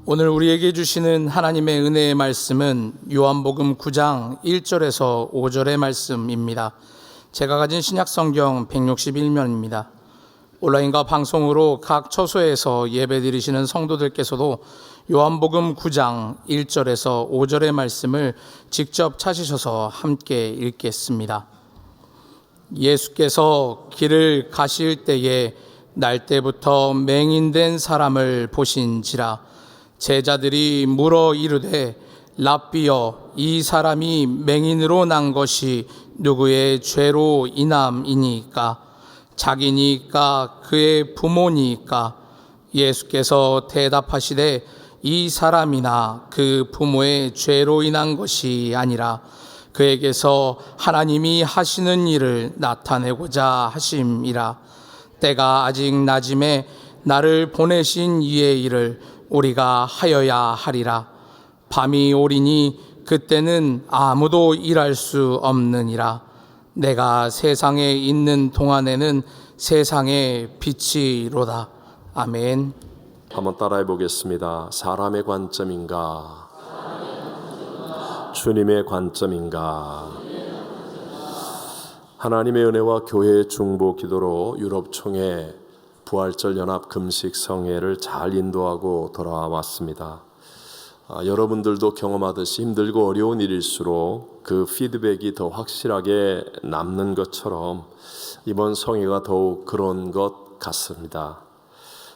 오늘 우리에게 주시는 하나님의 은혜의 말씀은 요한복음 9장 1절에서 5절의 말씀입니다. 제가 가진 신약성경 161면입니다. 온라인과 방송으로 각 처소에서 예배드리시는 성도들께서도 요한복음 9장 1절에서 5절의 말씀을 직접 찾으셔서 함께 읽겠습니다. 예수께서 길을 가실 때에 날때부터 맹인된 사람을 보신지라. 제자들이 물어 이르되 랍비여, 이 사람이 맹인으로 난 것이 누구의 죄로 인함이니까? 자기니까 그의 부모니까? 예수께서 대답하시되 이 사람이나 그 부모의 죄로 인한 것이 아니라 그에게서 하나님이 하시는 일을 나타내고자 하심이라. 때가 아직 낮음에 나를 보내신 이의 일을 우리가 하여야 하리라. 밤이 오리니 그때는 아무도 일할 수 없느니라. 내가 세상에 있는 동안에는 세상의 빛이로다. 아멘. 한번 따라해 보겠습니다. 사람의 관점인가? 주님의 관점인가? 하나님의 은혜와 교회의 중보 기도로 유럽 총회 부활절 연합 금식 성회를 잘 인도하고 돌아왔습니다. 여러분들도 경험하듯이 힘들고 어려운 일일수록 그 피드백이 더 확실하게 남는 것처럼 이번 성회가 더욱 그런 것 같습니다.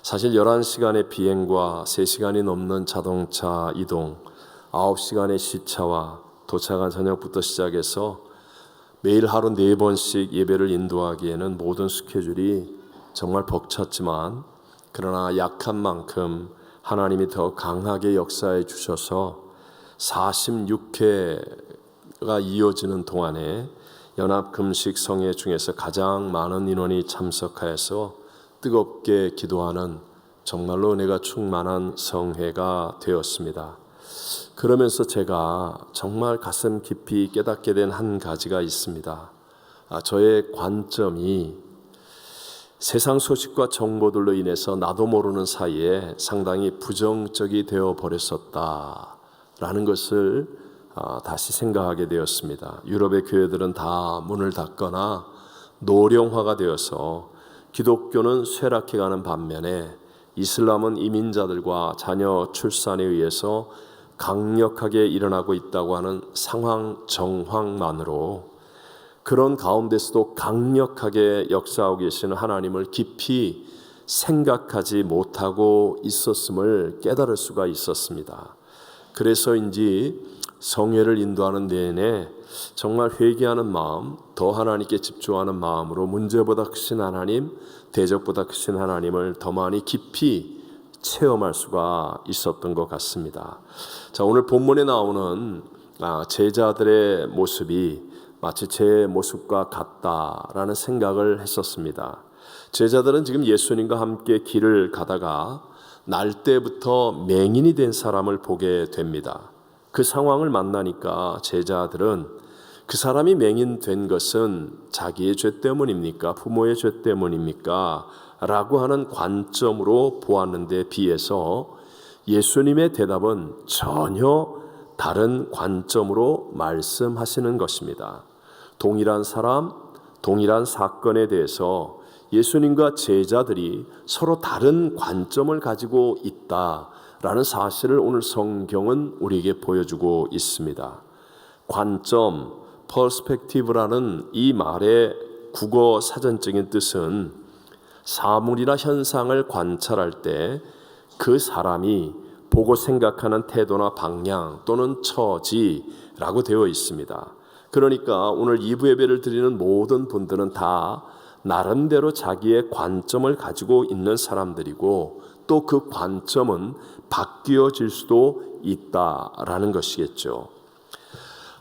사실 11시간의 비행과 3시간이 넘는 자동차 이동, 9시간의 시차와 도착한 저녁부터 시작해서 매일 하루 4번씩 예배를 인도하기에는 모든 스케줄이 정말 벅찼지만, 그러나 약한 만큼 하나님이 더 강하게 역사해 주셔서 46회가 이어지는 동안에 연합금식 성회 중에서 가장 많은 인원이 참석하여서 뜨겁게 기도하는 정말로 은혜가 충만한 성회가 되었습니다. 그러면서 제가 정말 가슴 깊이 깨닫게 된 한 가지가 있습니다. 저의 관점이 세상 소식과 정보들로 인해서 나도 모르는 사이에 상당히 부정적이 되어 버렸었다라는 것을 다시 생각하게 되었습니다. 유럽의 교회들은 다 문을 닫거나 노령화가 되어서 기독교는 쇠락해가는 반면에 이슬람은 이민자들과 자녀 출산에 의해서 강력하게 일어나고 있다고 하는 상황 정황만으로 그런 가운데서도 강력하게 역사하고 계시는 하나님을 깊이 생각하지 못하고 있었음을 깨달을 수가 있었습니다. 그래서인지 성회를 인도하는 내내 정말 회개하는 마음, 더 하나님께 집중하는 마음으로 문제보다 크신 하나님, 대적보다 크신 하나님을 더 많이 깊이 체험할 수가 있었던 것 같습니다. 자, 오늘 본문에 나오는 제자들의 모습이 마치 제 모습과 같다라는 생각을 했었습니다. 제자들은 지금 예수님과 함께 길을 가다가 날때부터 맹인이 된 사람을 보게 됩니다. 그 상황을 만나니까 제자들은 그 사람이 맹인된 것은 자기의 죄 때문입니까? 부모의 죄 때문입니까? 라고 하는 관점으로 보았는데 비해서 예수님의 대답은 전혀 다른 관점으로 말씀하시는 것입니다. 동일한 사람, 동일한 사건에 대해서 예수님과 제자들이 서로 다른 관점을 가지고 있다라는 사실을 오늘 성경은 우리에게 보여주고 있습니다. 관점, 퍼스펙티브라는 이 말의 국어 사전적인 뜻은 사물이나 현상을 관찰할 때 그 사람이 보고 생각하는 태도나 방향 또는 처지라고 되어 있습니다. 그러니까 오늘 2부 예배를 드리는 모든 분들은 다 나름대로 자기의 관점을 가지고 있는 사람들이고 또 그 관점은 바뀌어질 수도 있다라는 것이겠죠.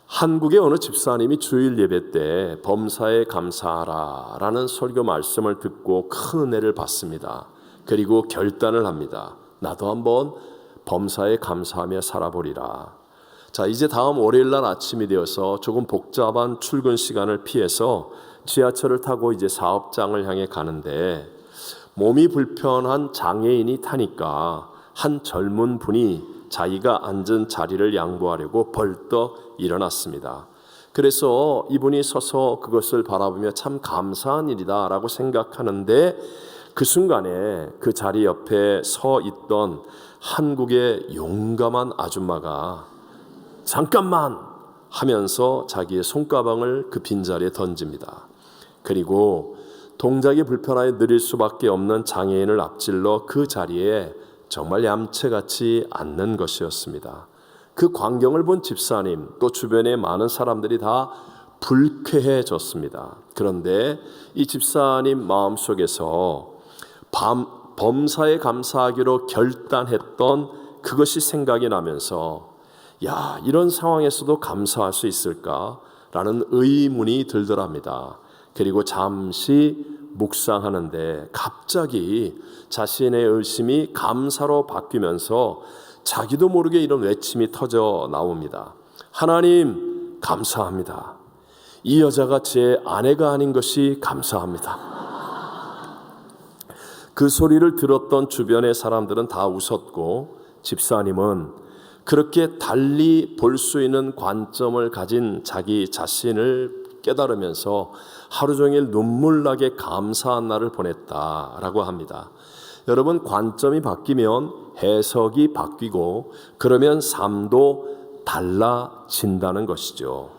한국의 어느 집사님이 주일 예배 때 범사에 감사하라 라는 설교 말씀을 듣고 큰 은혜를 받습니다. 그리고 결단을 합니다. 나도 한번 범사에 감사하며 살아보리라. 자, 이제 다음 월요일 날 아침이 되어서 조금 복잡한 출근 시간을 피해서 지하철을 타고 이제 사업장을 향해 가는데 몸이 불편한 장애인이 타니까 한 젊은 분이 자기가 앉은 자리를 양보하려고 벌떡 일어났습니다. 그래서 이분이 서서 그것을 바라보며 참 감사한 일이다라고 생각하는데 그 순간에 그 자리 옆에 서 있던 한국의 용감한 아줌마가 잠깐만 하면서 자기의 손가방을 그 빈자리에 던집니다. 그리고 동작이 불편하여 느릴 수밖에 없는 장애인을 앞질러 그 자리에 정말 얌체같이 앉는 것이었습니다. 그 광경을 본 집사님 또 주변의 많은 사람들이 다 불쾌해졌습니다. 그런데 이 집사님 마음속에서 범사에 감사하기로 결단했던 그것이 생각이 나면서 야, 이런 상황에서도 감사할 수 있을까라는 의문이 들더랍니다. 그리고 잠시 묵상하는데 갑자기 자신의 의심이 감사로 바뀌면서 자기도 모르게 이런 외침이 터져 나옵니다. 하나님 감사합니다. 이 여자가 제 아내가 아닌 것이 감사합니다. 그 소리를 들었던 주변의 사람들은 다 웃었고 집사님은 그렇게 달리 볼 수 있는 관점을 가진 자기 자신을 깨달으면서 하루 종일 눈물나게 감사한 날을 보냈다라고 합니다. 여러분, 관점이 바뀌면 해석이 바뀌고 그러면 삶도 달라진다는 것이죠.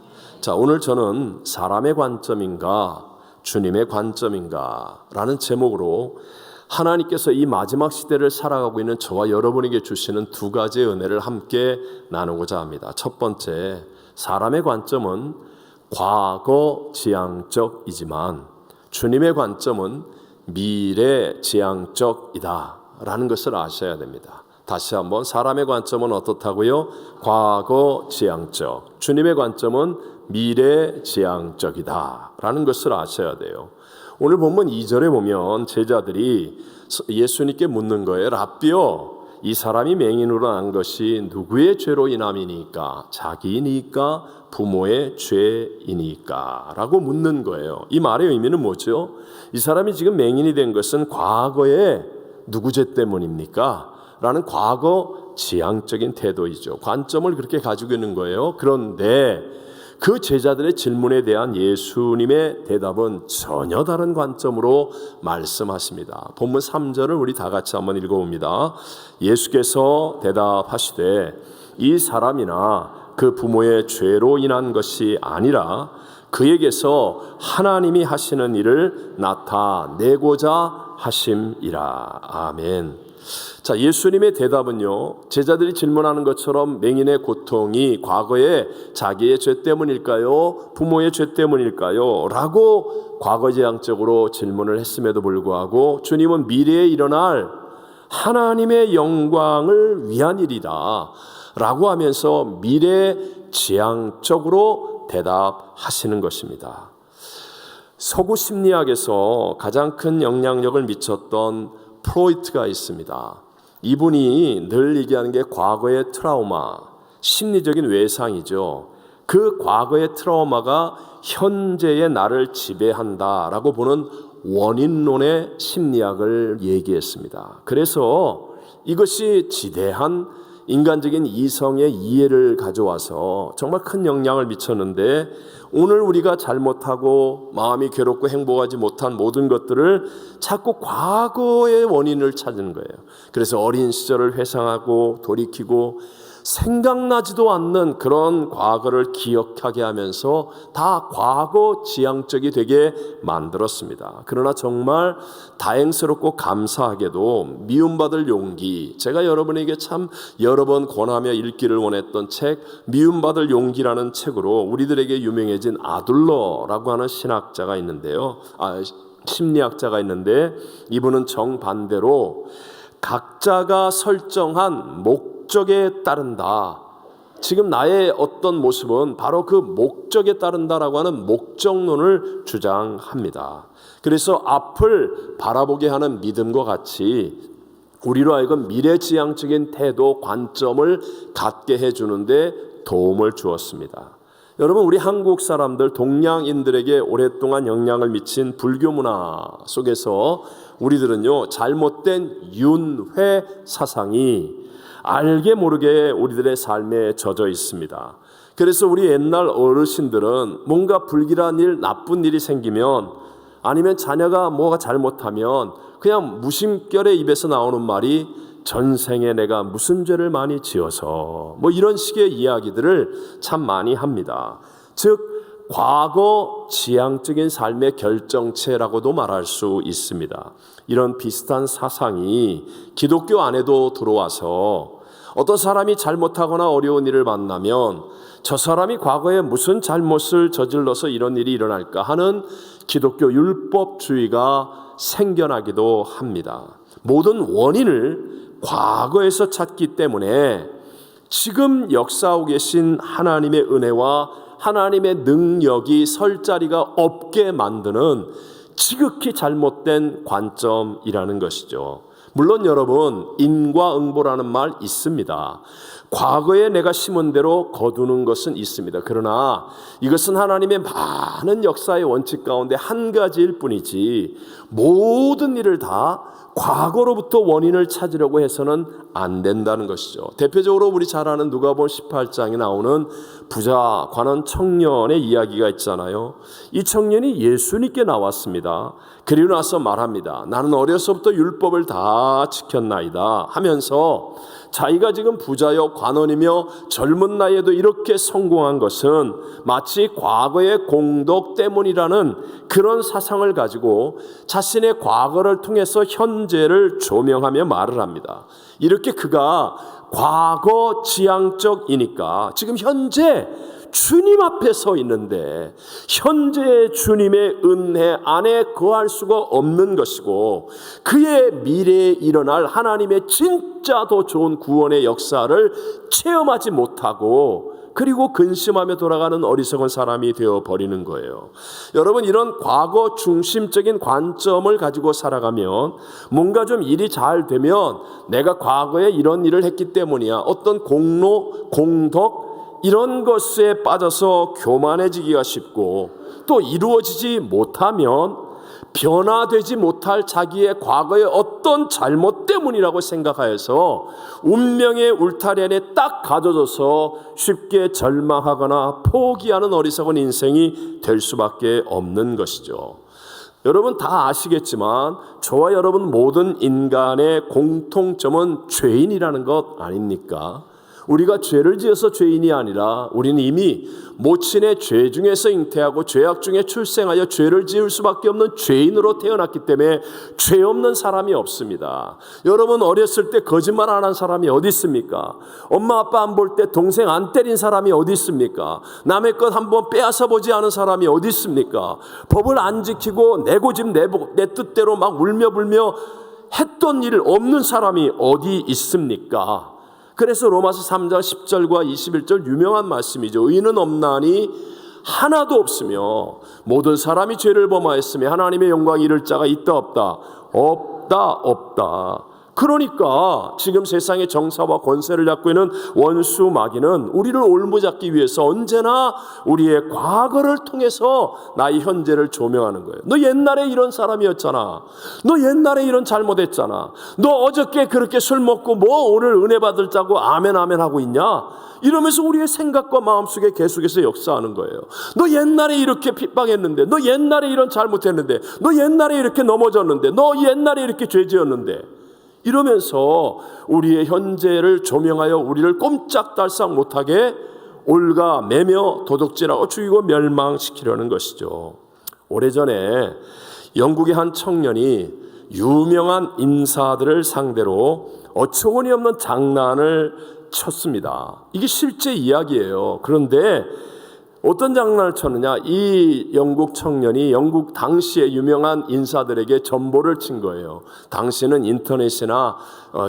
자, 오늘 저는 사람의 관점인가 주님의 관점인가 라는 제목으로 하나님께서 이 마지막 시대를 살아가고 있는 저와 여러분에게 주시는 두 가지의 은혜를 함께 나누고자 합니다. 첫 번째, 사람의 관점은 과거 지향적이지만 주님의 관점은 미래 지향적이다 라는 것을 아셔야 됩니다. 다시 한번, 사람의 관점은 어떻다고요? 과거 지향적. 주님의 관점은 미래 지향적이다 라는 것을 아셔야 돼요. 오늘 본문 2절에 보면 제자들이 예수님께 묻는 거예요. 랍비요, 이 사람이 맹인으로 난 것이 누구의 죄로 인함이니까? 자기니까? 부모의 죄이니까? 라고 묻는 거예요. 이 말의 의미는 뭐죠? 이 사람이 지금 맹인이 된 것은 과거에 누구 죄 때문입니까? 라는 과거 지향적인 태도이죠. 관점을 그렇게 가지고 있는 거예요. 그런데 그 제자들의 질문에 대한 예수님의 대답은 전혀 다른 관점으로 말씀하십니다. 본문 3절을 우리 다 같이 한번 읽어봅니다. 예수께서 대답하시되 이 사람이나 그 부모의 죄로 인한 것이 아니라 그에게서 하나님이 하시는 일을 나타내고자 하심이라. 아멘. 자, 예수님의 대답은요, 제자들이 질문하는 것처럼 맹인의 고통이 과거에 자기의 죄 때문일까요? 부모의 죄 때문일까요? 라고 과거지향적으로 질문을 했음에도 불구하고 주님은 미래에 일어날 하나님의 영광을 위한 일이다 라고 하면서 미래지향적으로 대답하시는 것입니다. 서구 심리학에서 가장 큰 영향력을 미쳤던 프로이트가 있습니다. 이분이 늘 얘기하는 게 과거의 트라우마, 심리적인 외상이죠. 그 과거의 트라우마가 현재의 나를 지배한다라고 보는 원인론의 심리학을 얘기했습니다. 그래서 이것이 지대한 인간적인 이성의 이해를 가져와서 정말 큰 영향을 미쳤는데, 오늘 우리가 잘못하고 마음이 괴롭고 행복하지 못한 모든 것들을 자꾸 과거의 원인을 찾는 거예요. 그래서 어린 시절을 회상하고 돌이키고 생각나지도 않는 그런 과거를 기억하게 하면서 다 과거 지향적이 되게 만들었습니다. 그러나 정말 다행스럽고 감사하게도 미움받을 용기, 제가 여러분에게 참 여러 번 권하며 읽기를 원했던 책, 미움받을 용기라는 책으로 우리들에게 유명해진 아둘러라고 하는 신학자가 있는데요. 심리학자가 있는데, 이분은 정반대로 각자가 설정한 목적에 따른다. 지금 나의 어떤 모습은 바로 그 목적에 따른다라고 하는 목적론을 주장합니다. 그래서 앞을 바라보게 하는 믿음과 같이 우리로 하여금 미래지향적인 태도, 관점을 갖게 해주는데 도움을 주었습니다. 여러분, 우리 한국 사람들, 동양인들에게 오랫동안 영향을 미친 불교 문화 속에서 우리들은요, 잘못된 윤회 사상이 알게 모르게 우리들의 삶에 젖어 있습니다. 그래서 우리 옛날 어르신들은 뭔가 불길한 일, 나쁜 일이 생기면, 아니면 자녀가 뭐가 잘못하면 그냥 무심결에 입에서 나오는 말이 전생에 내가 무슨 죄를 많이 지어서, 뭐 이런 식의 이야기들을 참 많이 합니다. 즉 과거 지향적인 삶의 결정체라고도 말할 수 있습니다. 이런 비슷한 사상이 기독교 안에도 들어와서 어떤 사람이 잘못하거나 어려운 일을 만나면 저 사람이 과거에 무슨 잘못을 저질러서 이런 일이 일어날까 하는 기독교 율법주의가 생겨나기도 합니다. 모든 원인을 과거에서 찾기 때문에 지금 역사하고 계신 하나님의 은혜와 하나님의 능력이 설 자리가 없게 만드는 지극히 잘못된 관점이라는 것이죠. 물론 여러분, 인과응보라는 말 있습니다. 과거에 내가 심은 대로 거두는 것은 있습니다. 그러나 이것은 하나님의 많은 역사의 원칙 가운데 한 가지일 뿐이지 모든 일을 다 과거로부터 원인을 찾으려고 해서는 안 된다는 것이죠. 대표적으로 우리 잘 아는 누가복음 18장에 나오는 부자 관원 청년의 이야기가 있잖아요. 이 청년이 예수님께 나왔습니다. 그리고 나서 말합니다. 나는 어려서부터 율법을 다 지켰나이다 하면서 자기가 지금 부자여 관원이며 젊은 나이에도 이렇게 성공한 것은 마치 과거의 공덕 때문이라는 그런 사상을 가지고 자신의 과거를 통해서 현재를 조명하며 말을 합니다. 이렇게 그가 과거 지향적이니까 지금 현재 주님 앞에 서 있는데 현재 주님의 은혜 안에 거할 수가 없는 것이고 그의 미래에 일어날 하나님의 진짜 더 좋은 구원의 역사를 체험하지 못하고 그리고 근심하며 돌아가는 어리석은 사람이 되어버리는 거예요. 여러분, 이런 과거 중심적인 관점을 가지고 살아가면 뭔가 좀 일이 잘 되면 내가 과거에 이런 일을 했기 때문이야, 어떤 공로, 공덕 이런 것에 빠져서 교만해지기가 쉽고, 또 이루어지지 못하면 변화되지 못할 자기의 과거의 어떤 잘못 때문이라고 생각하여서 운명의 울타리 안에 딱 가둬져서 쉽게 절망하거나 포기하는 어리석은 인생이 될 수밖에 없는 것이죠. 여러분 다 아시겠지만 저와 여러분 모든 인간의 공통점은 죄인이라는 것 아닙니까? 우리가 죄를 지어서 죄인이 아니라 우리는 이미 모친의 죄 중에서 잉태하고 죄악 중에 출생하여 죄를 지을 수밖에 없는 죄인으로 태어났기 때문에 죄 없는 사람이 없습니다. 여러분 어렸을 때 거짓말 안 한 사람이 어디 있습니까? 엄마 아빠 안 볼 때 동생 안 때린 사람이 어디 있습니까? 남의 것 한번 빼앗아 보지 않은 사람이 어디 있습니까? 법을 안 지키고 내 고집 내 뜻대로 막 울며 불며 했던 일 없는 사람이 어디 있습니까? 그래서 로마서 3장 10절과 21절 유명한 말씀이죠. 의인은 없나니 하나도 없으며 모든 사람이 죄를 범하였으며 하나님의 영광이 이를 자가 있다 없다? 없다. 그러니까 지금 세상의 정사와 권세를 잡고 있는 원수 마귀는 우리를 올무잡기 위해서 언제나 우리의 과거를 통해서 나의 현재를 조명하는 거예요. 너 옛날에 이런 사람이었잖아. 너 옛날에 이런 잘못했잖아. 너 어저께 그렇게 술 먹고 뭐 오늘 은혜 받을 자고 아멘 하고 있냐? 이러면서 우리의 생각과 마음속에 계속해서 역사하는 거예요. 너 옛날에 이렇게 핍박했는데, 너 옛날에 이런 잘못했는데, 너 옛날에 이렇게 넘어졌는데, 너 옛날에 이렇게 죄지었는데, 이러면서 우리의 현재를 조명하여 우리를 꼼짝달싹 못하게 올가매며 도둑질하고 죽이고 멸망시키려는 것이죠. 오래전에 영국의 한 청년이 유명한 인사들을 상대로 어처구니 없는 장난을 쳤습니다. 이게 실제 이야기예요. 그런데 어떤 장난을 쳤느냐? 이 영국 청년이 영국 당시의 유명한 인사들에게 전보를 친 거예요. 당시는 인터넷이나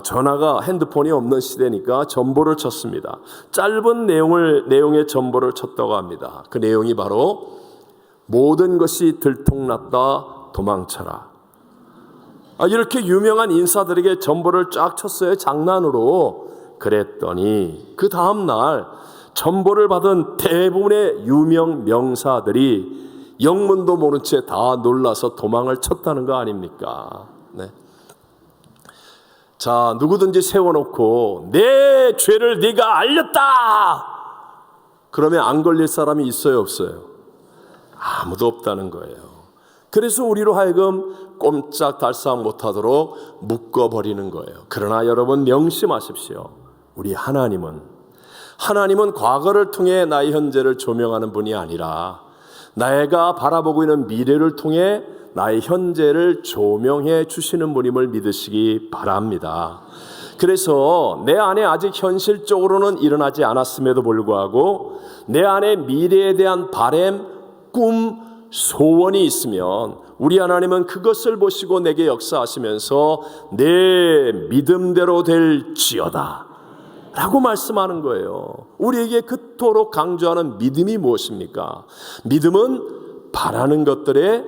전화가 핸드폰이 없는 시대니까 전보를 쳤습니다. 짧은 내용의 전보를 쳤다고 합니다. 그 내용이 바로 모든 것이 들통났다 도망쳐라. 이렇게 유명한 인사들에게 전보를 쫙 쳤어요. 장난으로. 그랬더니 그 다음 날 전보를 받은 대부분의 유명 명사들이 영문도 모른 채 다 놀라서 도망을 쳤다는 거 아닙니까? 네. 자, 누구든지 세워놓고 내 죄를 네가 알렸다 그러면 안 걸릴 사람이 있어요, 없어요? 아무도 없다는 거예요. 그래서 우리로 하여금 꼼짝달싹 못하도록 묶어버리는 거예요. 그러나 여러분 명심하십시오. 우리 하나님은 과거를 통해 나의 현재를 조명하는 분이 아니라 내가 바라보고 있는 미래를 통해 나의 현재를 조명해 주시는 분임을 믿으시기 바랍니다. 그래서 내 안에 아직 현실적으로는 일어나지 않았음에도 불구하고 내 안에 미래에 대한 바람, 꿈, 소원이 있으면 우리 하나님은 그것을 보시고 내게 역사하시면서 내 믿음대로 될지어다 라고 말씀하는 거예요. 우리에게 그토록 강조하는 믿음이 무엇입니까? 믿음은 바라는 것들의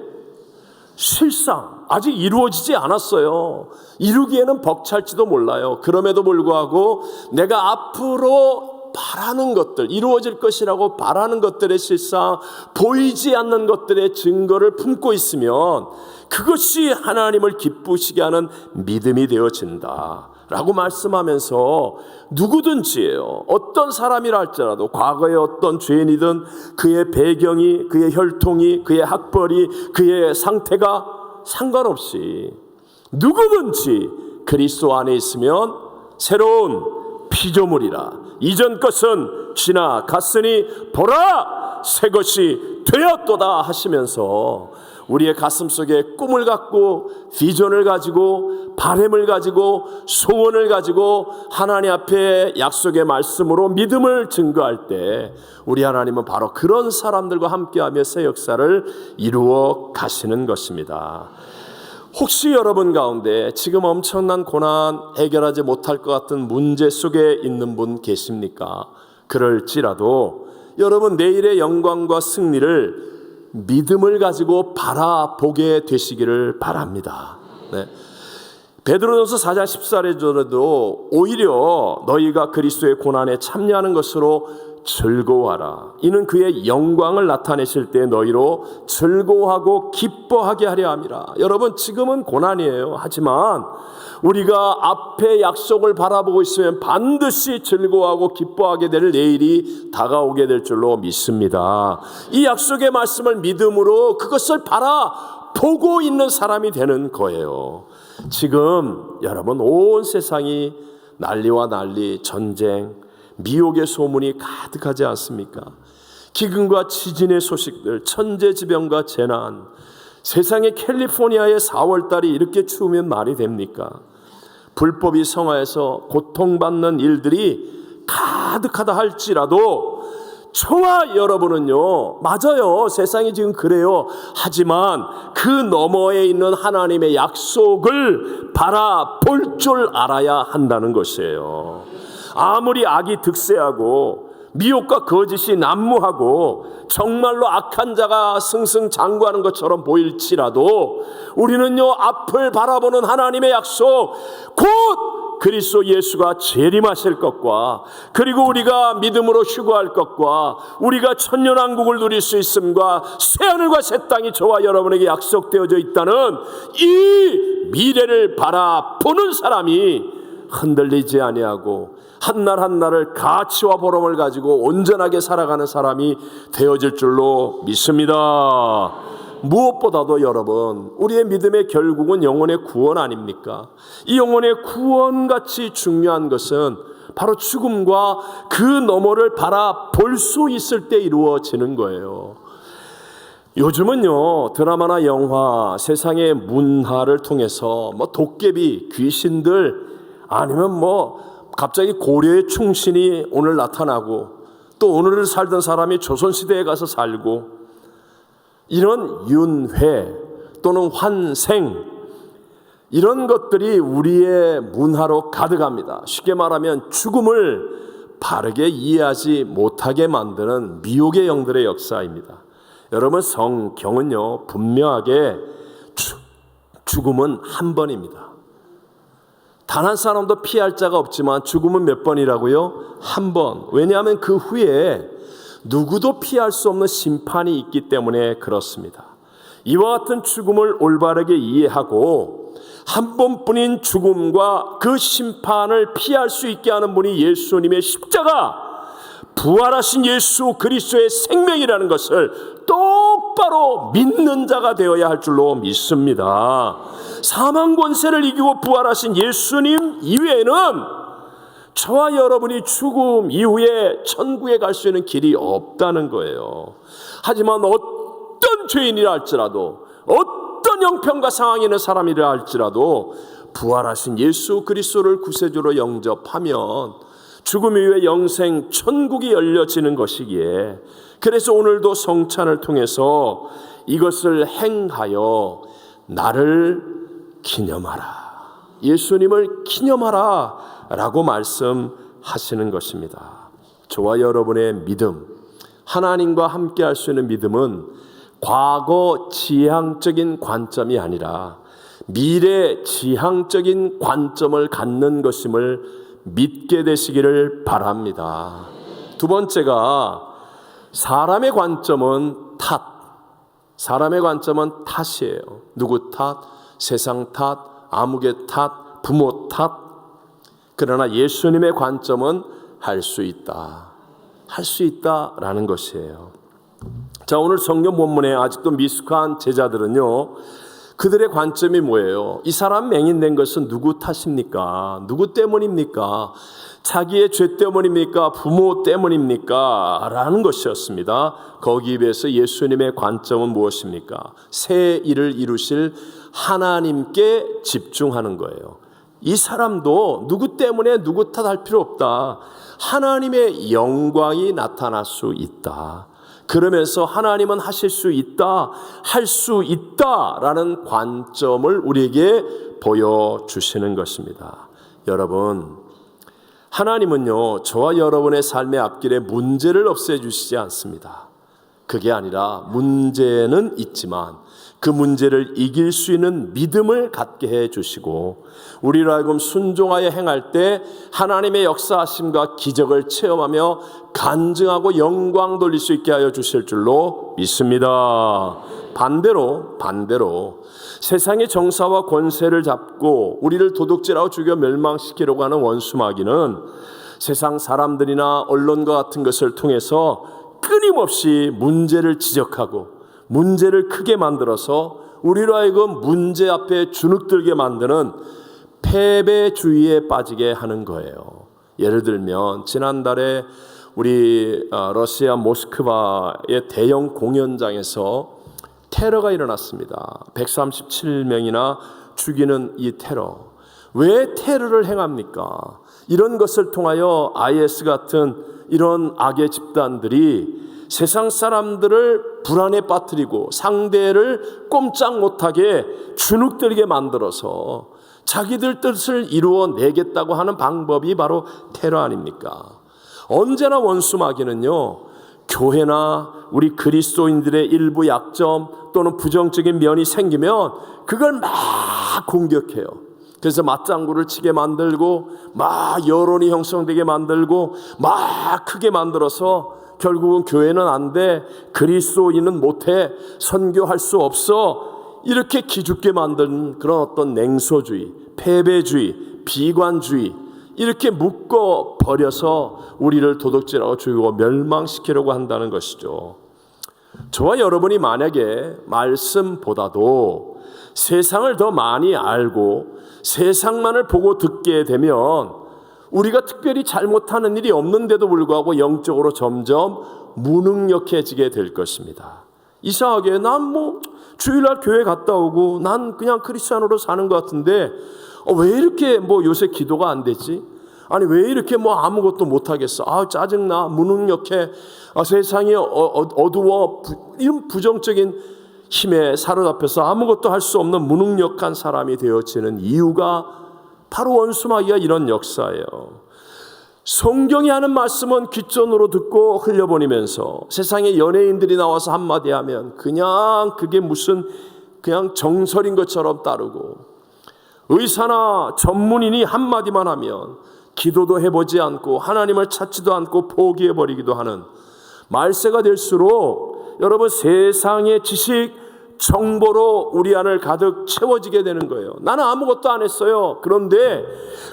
실상, 아직 이루어지지 않았어요. 이루기에는 벅찰지도 몰라요. 그럼에도 불구하고 내가 앞으로 바라는 것들, 이루어질 것이라고 바라는 것들의 실상, 보이지 않는 것들의 증거를 품고 있으면 그것이 하나님을 기쁘시게 하는 믿음이 되어진다 라고 말씀하면서 누구든지예요. 어떤 사람이라 할지라도 과거에 어떤 죄인이든 그의 배경이, 그의 혈통이, 그의 학벌이, 그의 상태가 상관없이 누구든지 그리스도 안에 있으면 새로운 피조물이라. 이전 것은 지나갔으니 보라 새 것이 되었도다 하시면서 우리의 가슴 속에 꿈을 갖고 비전을 가지고 바람을 가지고 소원을 가지고 하나님 앞에 약속의 말씀으로 믿음을 증거할 때 우리 하나님은 바로 그런 사람들과 함께하며 새 역사를 이루어 가시는 것입니다. 혹시 여러분 가운데 지금 엄청난 고난 해결하지 못할 것 같은 문제 속에 있는 분 계십니까? 그럴지라도 여러분 내일의 영광과 승리를 믿음을 가지고 바라보게 되시기를 바랍니다. 네. 베드로전서 4장 14절에도 오히려 너희가 그리스도의 고난에 참여하는 것으로 즐거워하라. 이는 그의 영광을 나타내실 때 너희로 즐거워하고 기뻐하게 하려 함이라. 여러분 지금은 고난이에요. 하지만 우리가 앞에 약속을 바라보고 있으면 반드시 즐거워하고 기뻐하게 될 내일이 다가오게 될 줄로 믿습니다. 이 약속의 말씀을 믿음으로 그것을 바라보고 있는 사람이 되는 거예요. 지금 여러분 온 세상이 난리와 난리, 전쟁, 미혹의 소문이 가득하지 않습니까? 기근과 지진의 소식들, 천재지변과 재난, 세상의 캘리포니아의 4월달이 이렇게 추우면 말이 됩니까? 불법이 성화해서 고통받는 일들이 가득하다 할지라도 저와 여러분은요, 맞아요. 세상이 지금 그래요. 하지만 그 너머에 있는 하나님의 약속을 바라볼 줄 알아야 한다는 것이에요. 아무리 악이 득세하고 미혹과 거짓이 난무하고 정말로 악한 자가 승승장구하는 것처럼 보일지라도 우리는요 앞을 바라보는 하나님의 약속, 곧 그리스도 예수가 재림하실 것과 그리고 우리가 믿음으로 휴거할 것과 우리가 천년왕국을 누릴 수 있음과 새하늘과 새 땅이 저와 여러분에게 약속되어져 있다는 이 미래를 바라보는 사람이 흔들리지 아니하고 한날 한날을 가치와 보람을 가지고 온전하게 살아가는 사람이 되어질 줄로 믿습니다. 무엇보다도 여러분 우리의 믿음의 결국은 영혼의 구원 아닙니까? 이 영혼의 구원같이 중요한 것은 바로 죽음과 그 너머를 바라볼 수 있을 때 이루어지는 거예요. 요즘은요 드라마나 영화, 세상의 문화를 통해서 도깨비, 귀신들 아니면 갑자기 고려의 충신이 오늘 나타나고 또 오늘을 살던 사람이 조선시대에 가서 살고 이런 윤회 또는 환생 이런 것들이 우리의 문화로 가득합니다. 쉽게 말하면 죽음을 바르게 이해하지 못하게 만드는 미혹의 영들의 역사입니다. 여러분 성경은요 분명하게 죽음은 한 번입니다. 단 한 사람도 피할 자가 없지만 죽음은 몇 번이라고요? 한 번. 왜냐하면 그 후에 누구도 피할 수 없는 심판이 있기 때문에 그렇습니다. 이와 같은 죽음을 올바르게 이해하고 한 번뿐인 죽음과 그 심판을 피할 수 있게 하는 분이 예수님의 십자가, 부활하신 예수 그리스도의 생명이라는 것을 똑바로 믿는 자가 되어야 할 줄로 믿습니다. 사망 권세를 이기고 부활하신 예수님 이외에는 저와 여러분이 죽음 이후에 천국에 갈 수 있는 길이 없다는 거예요. 하지만 어떤 죄인이라 할지라도, 어떤 형편과 상황에 있는 사람이라 할지라도 부활하신 예수 그리스도를 구세주로 영접하면 죽음 이후에 영생 천국이 열려지는 것이기에, 그래서 오늘도 성찬을 통해서 이것을 행하여 나를 기념하라, 예수님을 기념하라 라고 말씀하시는 것입니다. 저와 여러분의 믿음, 하나님과 함께 할 수 있는 믿음은 과거 지향적인 관점이 아니라 미래 지향적인 관점을 갖는 것임을 믿게 되시기를 바랍니다. 두 번째가 사람의 관점은 탓. 사람의 관점은 탓이에요. 누구 탓? 세상 탓, 아무개 탓, 부모 탓. 그러나 예수님의 관점은 할 수 있다. 할 수 있다라는 것이에요. 자, 오늘 성경 본문에 아직도 미숙한 제자들은요, 그들의 관점이 뭐예요? 이 사람 맹인된 것은 누구 탓입니까? 누구 때문입니까? 자기의 죄 때문입니까? 부모 때문입니까? 라는 것이었습니다. 거기에 비해서 예수님의 관점은 무엇입니까? 새 일을 이루실 하나님께 집중하는 거예요. 이 사람도 누구 때문에 누구 탓할 필요 없다. 하나님의 영광이 나타날 수 있다. 그러면서 하나님은 하실 수 있다, 할 수 있다라는 관점을 우리에게 보여주시는 것입니다. 여러분, 하나님은요, 저와 여러분의 삶의 앞길에 문제를 없애주시지 않습니다. 그게 아니라 문제는 있지만 그 문제를 이길 수 있는 믿음을 갖게 해주시고, 우리로 하여금 순종하여 행할 때 하나님의 역사하심과 기적을 체험하며 간증하고 영광 돌릴 수 있게 하여 주실 줄로 믿습니다. 반대로 세상의 정사와 권세를 잡고 우리를 도둑질하고 죽여 멸망시키려고 하는 원수 마귀는 세상 사람들이나 언론과 같은 것을 통해서 끊임없이 문제를 지적하고 문제를 크게 만들어서 우리로 하여금 문제 앞에 주눅들게 만드는 패배주의에 빠지게 하는 거예요. 예를 들면 지난달에 우리 러시아 모스크바의 대형 공연장에서 테러가 일어났습니다. 137명이나 죽이는 이 테러. 왜 테러를 행합니까? 이런 것을 통하여 IS 같은 이런 악의 집단들이 세상 사람들을 불안에 빠뜨리고 상대를 꼼짝 못하게 주눅들게 만들어서 자기들 뜻을 이루어내겠다고 하는 방법이 바로 테러 아닙니까? 언제나 원수 마귀는요, 교회나 우리 그리스도인들의 일부 약점 또는 부정적인 면이 생기면 그걸 막 공격해요. 그래서 맞장구를 치게 만들고 막 여론이 형성되게 만들고 막 크게 만들어서 결국은 교회는 안 돼, 그리스도인은 못해, 선교할 수 없어, 이렇게 기죽게 만드는 그런 어떤 냉소주의, 패배주의, 비관주의, 이렇게 묶어 버려서 우리를 도둑질하고 죽이고 멸망시키려고 한다는 것이죠. 저와 여러분이 만약에 말씀보다도 세상을 더 많이 알고 세상만을 보고 듣게 되면 우리가 특별히 잘못하는 일이 없는데도 불구하고 영적으로 점점 무능력해지게 될 것입니다. 이상하게 난 주일날 교회 갔다 오고 난 그냥 크리스찬으로 사는 것 같은데 왜 이렇게 요새 기도가 안 되지? 아니 왜 이렇게 아무것도 못하겠어? 짜증나, 무능력해, 세상이 어두워, 이런 부정적인 힘에 사로잡혀서 아무것도 할 수 없는 무능력한 사람이 되어지는 이유가 바로 원수 마귀가 이런 역사예요. 성경이 하는 말씀은 귓전으로 듣고 흘려보내면서 세상에 연예인들이 나와서 한마디 하면 그냥 그게 무슨 그냥 정설인 것처럼 따르고, 의사나 전문인이 한마디만 하면 기도도 해보지 않고 하나님을 찾지도 않고 포기해버리기도 하는 말세가 될수록 여러분 세상의 지식, 정보로 우리 안을 가득 채워지게 되는 거예요. 나는 아무것도 안 했어요. 그런데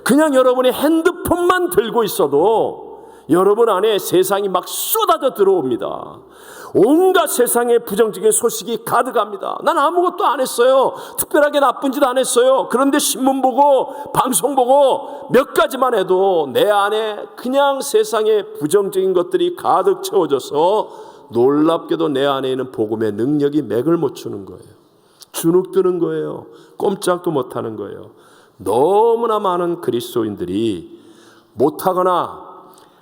그냥 여러분이 핸드폰만 들고 있어도 여러분 안에 세상이 막 쏟아져 들어옵니다. 온갖 세상의 부정적인 소식이 가득합니다. 난 아무것도 안 했어요. 특별하게 나쁜 짓 안 했어요. 그런데 신문 보고 방송 보고 몇 가지만 해도 내 안에 그냥 세상의 부정적인 것들이 가득 채워져서 놀랍게도 내 안에 있는 복음의 능력이 맥을 못 추는 거예요. 주눅드는 거예요. 꼼짝도 못하는 거예요. 너무나 많은 그리스도인들이 못하거나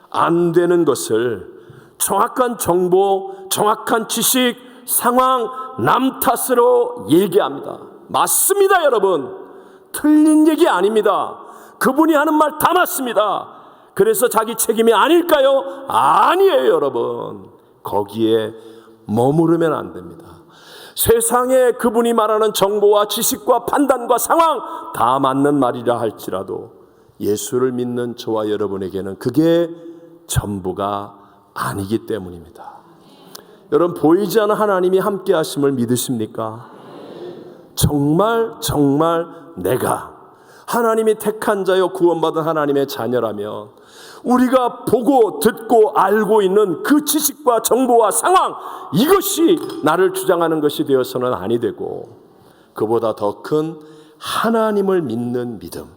안 되는 것을 정확한 정보, 정확한 지식, 상황, 남 탓으로 얘기합니다. 맞습니다, 여러분. 틀린 얘기 아닙니다. 그분이 하는 말 다 맞습니다. 그래서 자기 책임이 아닐까요? 아니에요, 여러분. 거기에 머무르면 안 됩니다. 세상에 그분이 말하는 정보와 지식과 판단과 상황 다 맞는 말이라 할지라도 예수를 믿는 저와 여러분에게는 그게 전부가 아니기 때문입니다. 여러분, 보이지 않는 하나님이 함께 하심을 믿으십니까? 정말 내가 하나님이 택한 자여 구원받은 하나님의 자녀라면 우리가 보고 듣고 알고 있는 그 지식과 정보와 상황, 이것이 나를 주장하는 것이 되어서는 아니 되고 그보다 더 큰 하나님을 믿는 믿음.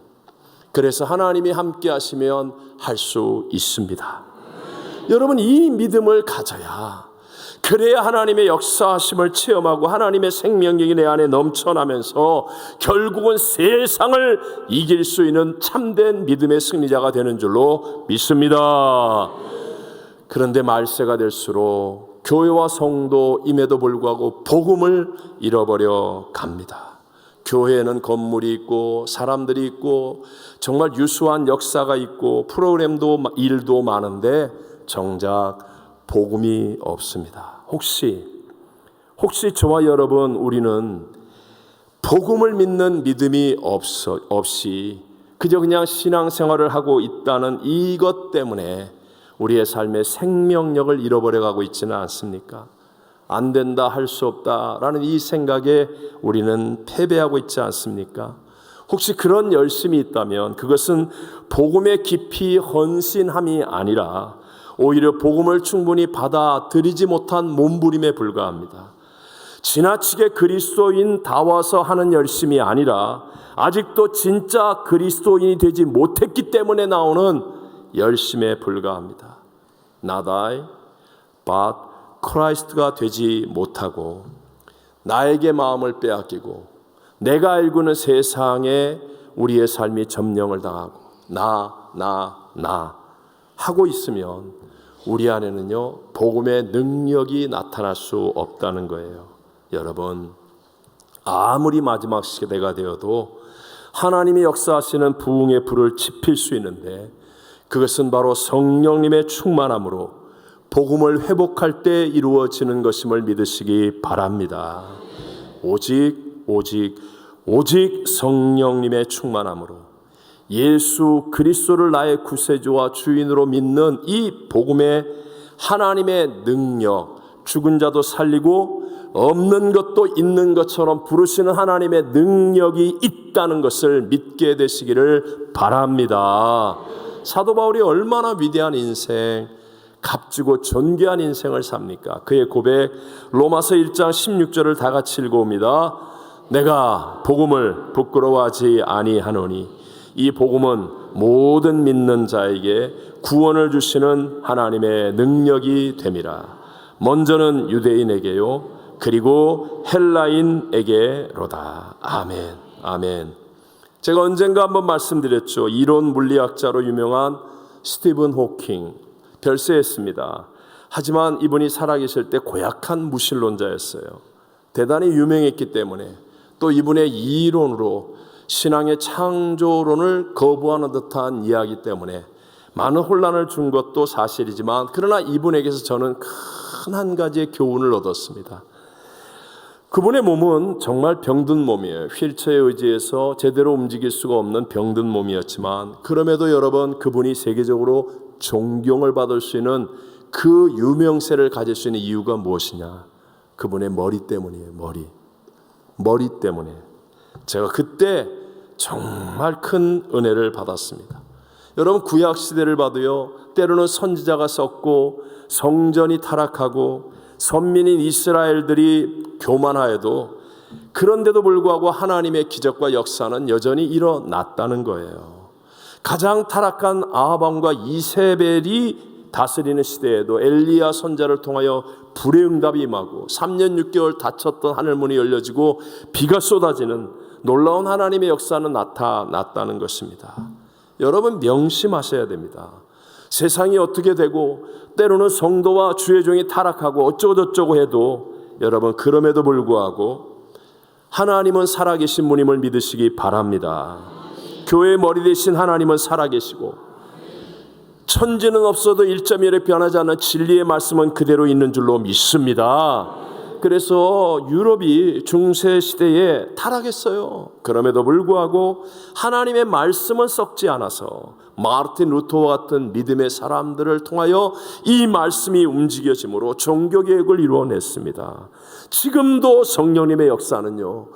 그래서 하나님이 함께 하시면 할 수 있습니다. 여러분, 이 믿음을 가져야, 그래야 하나님의 역사하심을 체험하고 하나님의 생명력이 내 안에 넘쳐나면서 결국은 세상을 이길 수 있는 참된 믿음의 승리자가 되는 줄로 믿습니다. 그런데 말세가 될수록 교회와 성도임에도 불구하고 복음을 잃어버려 갑니다. 교회에는 건물이 있고 사람들이 있고 정말 유수한 역사가 있고 프로그램도 일도 많은데 정작 복음이 없습니다. 혹시 저와 여러분, 우리는 복음을 믿는 믿음이 없이 그저 그냥 신앙생활을 하고 있다는 이것 때문에 우리의 삶의 생명력을 잃어버려가고 있지는 않습니까? 안 된다, 할 수 없다라는 이 생각에 우리는 패배하고 있지 않습니까? 혹시 그런 열심이 있다면 그것은 복음의 깊이 헌신함이 아니라 오히려 복음을 충분히 받아들이지 못한 몸부림에 불과합니다. 지나치게 그리스도인 다워서 하는 열심이 아니라 아직도 진짜 그리스도인이 되지 못했기 때문에 나오는 열심에 불과합니다. Not I, but Christ가 되지 못하고 나에게 마음을 빼앗기고 내가 알고 있는 세상에 우리의 삶이 점령을 당하고 나 하고 있으면 우리 안에는요 복음의 능력이 나타날 수 없다는 거예요. 여러분, 아무리 마지막 시대가 되어도 하나님이 역사하시는 부흥의 불을 지필 수 있는데 그것은 바로 성령님의 충만함으로 복음을 회복할 때 이루어지는 것임을 믿으시기 바랍니다. 오직 성령님의 충만함으로 예수 그리스도를 나의 구세주와 주인으로 믿는 이 복음의 하나님의 능력, 죽은 자도 살리고 없는 것도 있는 것처럼 부르시는 하나님의 능력이 있다는 것을 믿게 되시기를 바랍니다. 사도 바울이 얼마나 위대한 인생, 값지고 존귀한 인생을 삽니까? 그의 고백, 로마서 1장 16절을 다 같이 읽어옵니다. 내가 복음을 부끄러워하지 아니하노니 이 복음은 모든 믿는 자에게 구원을 주시는 하나님의 능력이 됨이라. 먼저는 유대인에게요 그리고 헬라인에게로다. 아멘. 아멘. 제가 언젠가 한번 말씀드렸죠. 이론 물리학자로 유명한 스티븐 호킹, 별세했습니다. 하지만 이분이 살아계실 때 고약한 무신론자였어요. 대단히 유명했기 때문에 또 이분의 이론으로 신앙의 창조론을 거부하는 듯한 이야기 때문에 많은 혼란을 준 것도 사실이지만 그러나 이분에게서 저는 큰 한 가지의 교훈을 얻었습니다. 그분의 몸은 정말 병든 몸이에요. 휠체어에 의지해서 제대로 움직일 수가 없는 병든 몸이었지만, 그럼에도 여러분, 그분이 세계적으로 존경을 받을 수 있는 그 유명세를 가질 수 있는 이유가 무엇이냐? 그분의 머리 때문이에요. 머리 때문에. 제가 그때 정말 큰 은혜를 받았습니다. 여러분, 구약 시대를 봐도요, 때로는 선지자가 썩고 성전이 타락하고 선민인 이스라엘들이 교만하여도, 그런데도 불구하고 하나님의 기적과 역사는 여전히 일어났다는 거예요. 가장 타락한 아합 왕과 이세벨이 다스리는 시대에도 엘리야 선자를 통하여 불의 응답이 임하고 3년 6개월 닫혔던 하늘문이 열려지고 비가 쏟아지는 놀라운 하나님의 역사는 나타났다는 것입니다. 여러분, 명심하셔야 됩니다. 세상이 어떻게 되고 때로는 성도와 주의 종이 타락하고 어쩌고저쩌고 해도, 여러분, 그럼에도 불구하고 하나님은 살아계신 분임을 믿으시기 바랍니다. 교회의 머리 되신 하나님은 살아계시고, 천지는 없어도 1.1에 변하지 않는 진리의 말씀은 그대로 있는 줄로 믿습니다. 그래서 유럽이 중세 시대에 타락했어요. 그럼에도 불구하고 하나님의 말씀은 썩지 않아서 마르틴 루터와 같은 믿음의 사람들을 통하여 이 말씀이 움직여짐으로 종교개혁을 이루어냈습니다. 지금도 성령님의 역사는요,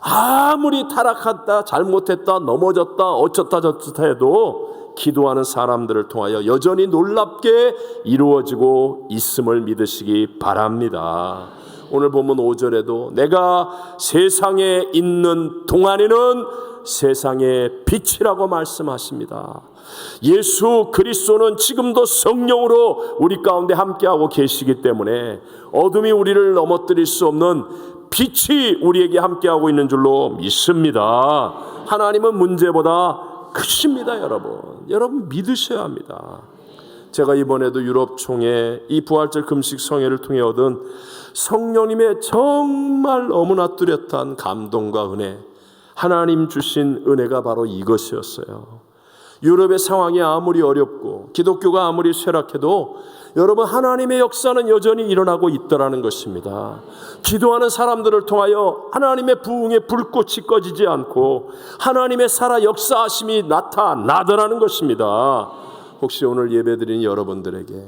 아무리 타락했다, 잘못했다, 넘어졌다, 어쩌다 저쩌다 해도 기도하는 사람들을 통하여 여전히 놀랍게 이루어지고 있음을 믿으시기 바랍니다. 오늘 본문 5절에도 내가 세상에 있는 동안에는 세상의 빛이라고 말씀하십니다. 예수 그리스도는 지금도 성령으로 우리 가운데 함께하고 계시기 때문에 어둠이 우리를 넘어뜨릴 수 없는 빛이 우리에게 함께하고 있는 줄로 믿습니다. 하나님은 문제보다 크십니다. 여러분 믿으셔야 합니다. 제가 이번에도 유럽 총회 이 부활절 금식 성회를 통해 얻은 성령님의 정말 너무나 뚜렷한 감동과 은혜, 하나님 주신 은혜가 바로 이것이었어요. 유럽의 상황이 아무리 어렵고 기독교가 아무리 쇠락해도 여러분, 하나님의 역사는 여전히 일어나고 있더라는 것입니다. 기도하는 사람들을 통하여 하나님의 부흥의 불꽃이 꺼지지 않고 하나님의 살아 역사하심이 나타나더라는 것입니다. 혹시 오늘 예배드리는 여러분들에게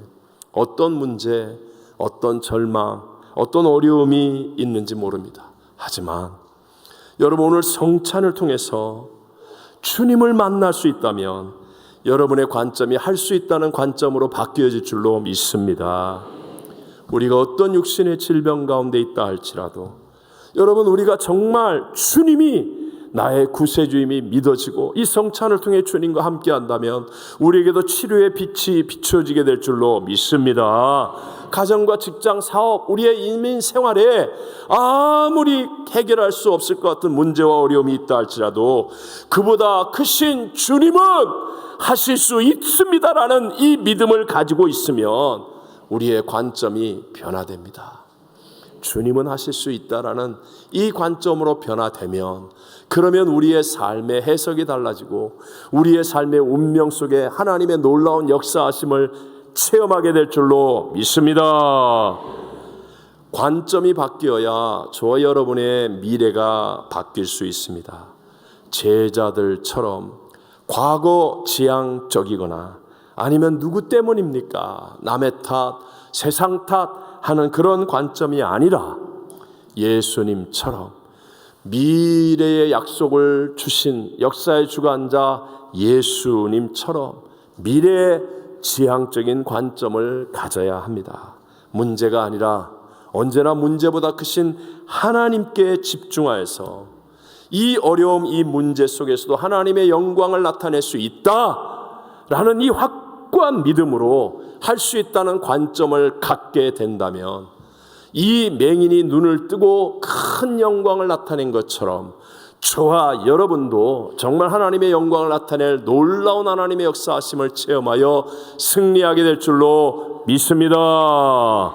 어떤 문제, 어떤 절망, 어떤 어려움이 있는지 모릅니다. 하지만 여러분, 오늘 성찬을 통해서 주님을 만날 수 있다면 여러분의 관점이 할 수 있다는 관점으로 바뀌어질 줄로 믿습니다. 우리가 어떤 육신의 질병 가운데 있다 할지라도 여러분, 우리가 정말 주님이 나의 구세주임이 믿어지고 이 성찬을 통해 주님과 함께 한다면 우리에게도 치료의 빛이 비춰지게 될 줄로 믿습니다. 가정과 직장, 사업, 우리의 인민 생활에 아무리 해결할 수 없을 것 같은 문제와 어려움이 있다 할지라도 그보다 크신 주님은 하실 수 있습니다라는 이 믿음을 가지고 있으면 우리의 관점이 변화됩니다. 주님은 하실 수 있다라는 이 관점으로 변화되면, 그러면 우리의 삶의 해석이 달라지고 우리의 삶의 운명 속에 하나님의 놀라운 역사하심을 체험하게 될 줄로 믿습니다. 관점이 바뀌어야 저와 여러분의 미래가 바뀔 수 있습니다. 제자들처럼 과거 지향적이거나 아니면 누구 때문입니까? 남의 탓, 세상 탓 하는 그런 관점이 아니라 예수님처럼 미래의 약속을 주신 역사의 주관자 예수님처럼 미래의 지향적인 관점을 가져야 합니다. 문제가 아니라 언제나 문제보다 크신 하나님께 집중하여서 이 어려움, 이 문제 속에서도 하나님의 영광을 나타낼 수 있다라는 이 확고한 믿음으로 할 수 있다는 관점을 갖게 된다면, 이 맹인이 눈을 뜨고 큰 영광을 나타낸 것처럼 저와 여러분도 정말 하나님의 영광을 나타낼 놀라운 하나님의 역사하심을 체험하여 승리하게 될 줄로 믿습니다.